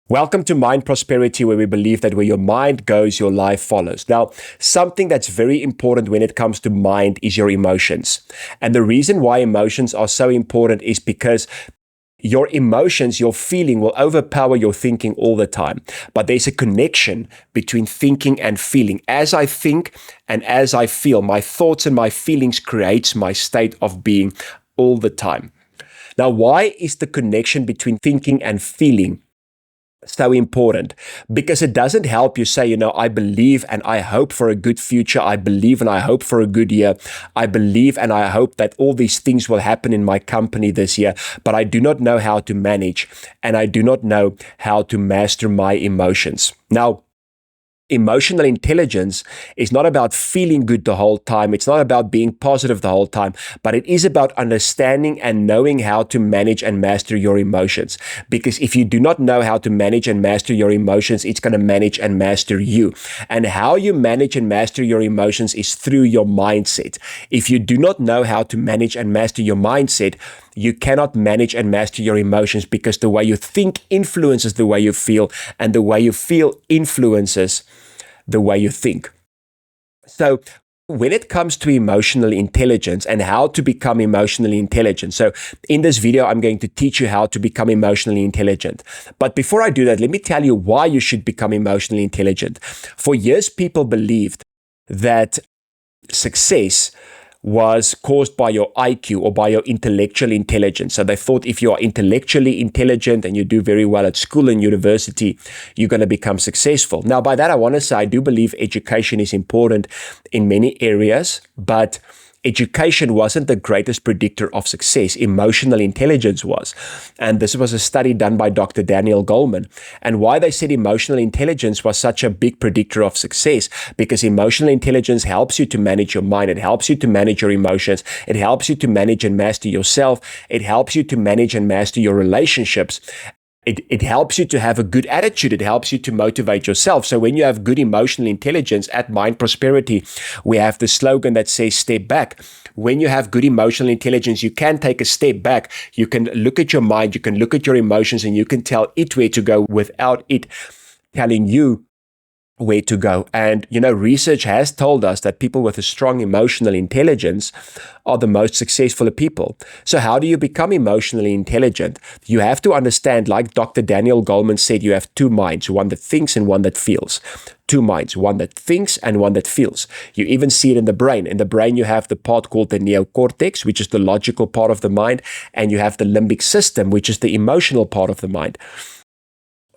Welcome to Mind Prosperity, where we believe that where your mind goes, your life follows. Now, something that's very important when it comes to mind is your emotions. And the reason why emotions are so important is because your emotions, your feeling will overpower your thinking all the time. But there's a connection between thinking and feeling. As I think and as I feel, my thoughts and my feelings creates my state of being all the time. Now, why is the connection between thinking and feeling so important? Because it doesn't help you say, I believe and I hope for a good future. I believe and I hope for a good year. I believe and I hope that all these things will happen in my company this year, but I do not know how to manage and I do not know how to master my emotions. Now, emotional intelligence is not about feeling good the whole time. It's not about being positive the whole time, but it is about understanding and knowing how to manage and master your emotions. Because if you do not know how to manage and master your emotions, it's going to manage and master you. And how you manage and master your emotions is through your mindset. If you do not know how to manage and master your mindset, you cannot manage and master your emotions, because the way you think influences the way you feel, and the way you feel influences the way you think. So when it comes to emotional intelligence and how to become emotionally intelligent, so in this video, I'm going to teach you how to become emotionally intelligent. But before I do that, let me tell you why you should become emotionally intelligent. For years, people believed that success was caused by your IQ or by your intellectual intelligence. So they thought if you are intellectually intelligent and you do very well at school and university, you're going to become successful. Now, by that, I want to say I do believe education is important in many areas, but education wasn't the greatest predictor of success. Emotional intelligence was. And this was a study done by Dr. Daniel Goleman. And why they said emotional intelligence was such a big predictor of success, because emotional intelligence helps you to manage your mind. It helps you to manage your emotions. It helps you to manage and master yourself. It helps you to manage and master your relationships. It helps you to have a good attitude. It helps you to motivate yourself. So when you have good emotional intelligence at Mind Prosperity, we have the slogan that says step back. When you have good emotional intelligence, you can take a step back. You can look at your mind, you can look at your emotions, and you can tell it where to go without it telling you where to go. And, research has told us that people with a strong emotional intelligence are the most successful people. So how do you become emotionally intelligent? You have to understand, like Dr. Daniel Goleman said, you have two minds, one that thinks and one that feels. Two minds, one that thinks and one that feels. You even see it in the brain. In the brain, you have the part called the neocortex, which is the logical part of the mind, and you have the limbic system, which is the emotional part of the mind.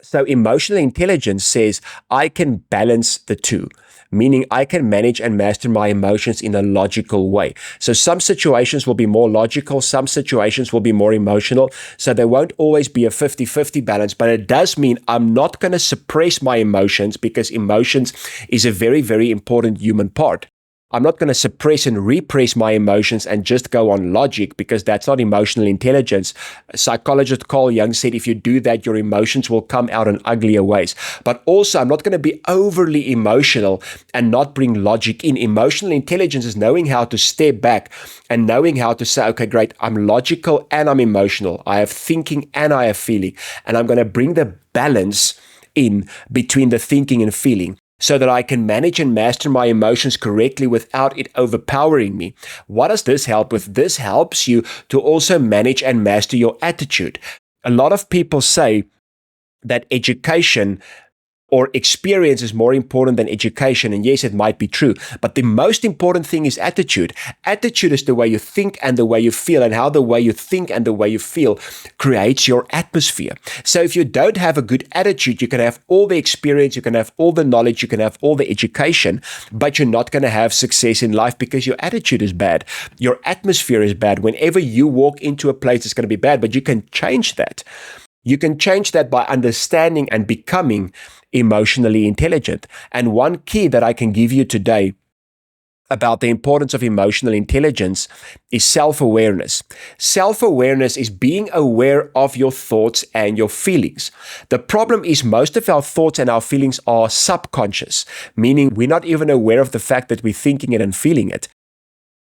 So emotional intelligence says I can balance the two, meaning I can manage and master my emotions in a logical way. So some situations will be more logical, some situations will be more emotional. So there won't always be a 50-50 balance, but it does mean I'm not going to suppress my emotions, because emotions is a very, very important human part. I'm not going to suppress and repress my emotions and just go on logic, because that's not emotional intelligence. Psychologist Carl Jung said if you do that, your emotions will come out in uglier ways. But also, I'm not going to be overly emotional and not bring logic in. Emotional intelligence is knowing how to step back and knowing how to say, okay, great, I'm logical and I'm emotional. I have thinking and I have feeling. And I'm going to bring the balance in between the thinking and feeling, so that I can manage and master my emotions correctly without it overpowering me. What does this help with? This helps you to also manage and master your attitude. A lot of people say that education or experience is more important than education. And yes, it might be true. But the most important thing is attitude. Attitude is the way you think and the way you feel, and how the way you think and the way you feel creates your atmosphere. So if you don't have a good attitude, you can have all the experience, you can have all the knowledge, you can have all the education, but you're not going to have success in life because your attitude is bad. Your atmosphere is bad. Whenever you walk into a place, it's going to be bad, but you can change that. You can change that by understanding and becoming emotionally intelligent. And one key that I can give you today about the importance of emotional intelligence is self-awareness. Self-awareness is being aware of your thoughts and your feelings. The problem is most of our thoughts and our feelings are subconscious, meaning we're not even aware of the fact that we're thinking it and feeling it.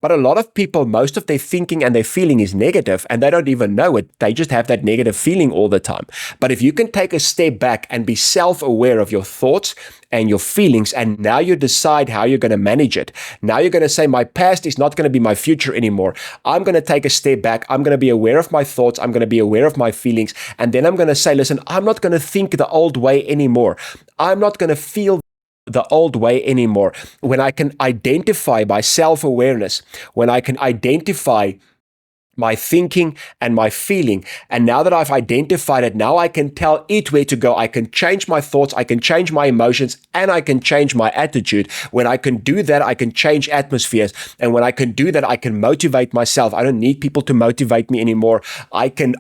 But a lot of people, most of their thinking and their feeling is negative, and they don't even know it. They just have that negative feeling all the time. But if you can take a step back and be self-aware of your thoughts and your feelings, and now you decide how you're going to manage it. Now you're going to say, my past is not going to be my future anymore. I'm going to take a step back. I'm going to be aware of my thoughts. I'm going to be aware of my feelings. And then I'm going to say, listen, I'm not going to think the old way anymore. I'm not going to feel the old way anymore. When I can identify by self-awareness, when I can identify my thinking and my feeling, and now that I've identified it, now I can tell it where to go. I can change my thoughts, I can change my emotions, and I can change my attitude. When I can do that, I can change atmospheres. And when I can do that, I can motivate myself. I don't need people to motivate me anymore. I can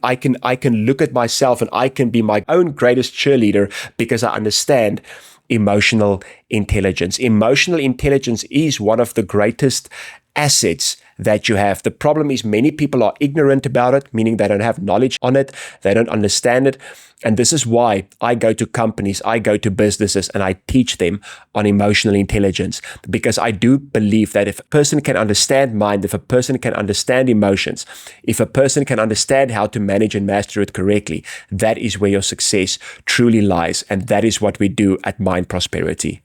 look at myself and I can be my own greatest cheerleader because I understand emotional intelligence. Emotional intelligence is one of the greatest assets that you have. The problem is many people are ignorant about it, meaning they don't have knowledge on it, they don't understand it. And this is why I go to companies, I go to businesses, and I teach them on emotional intelligence, because I do believe that if a person can understand mind, if a person can understand emotions, if a person can understand how to manage and master it correctly, that is where your success truly lies. And that is what we do at Mind Prosperity.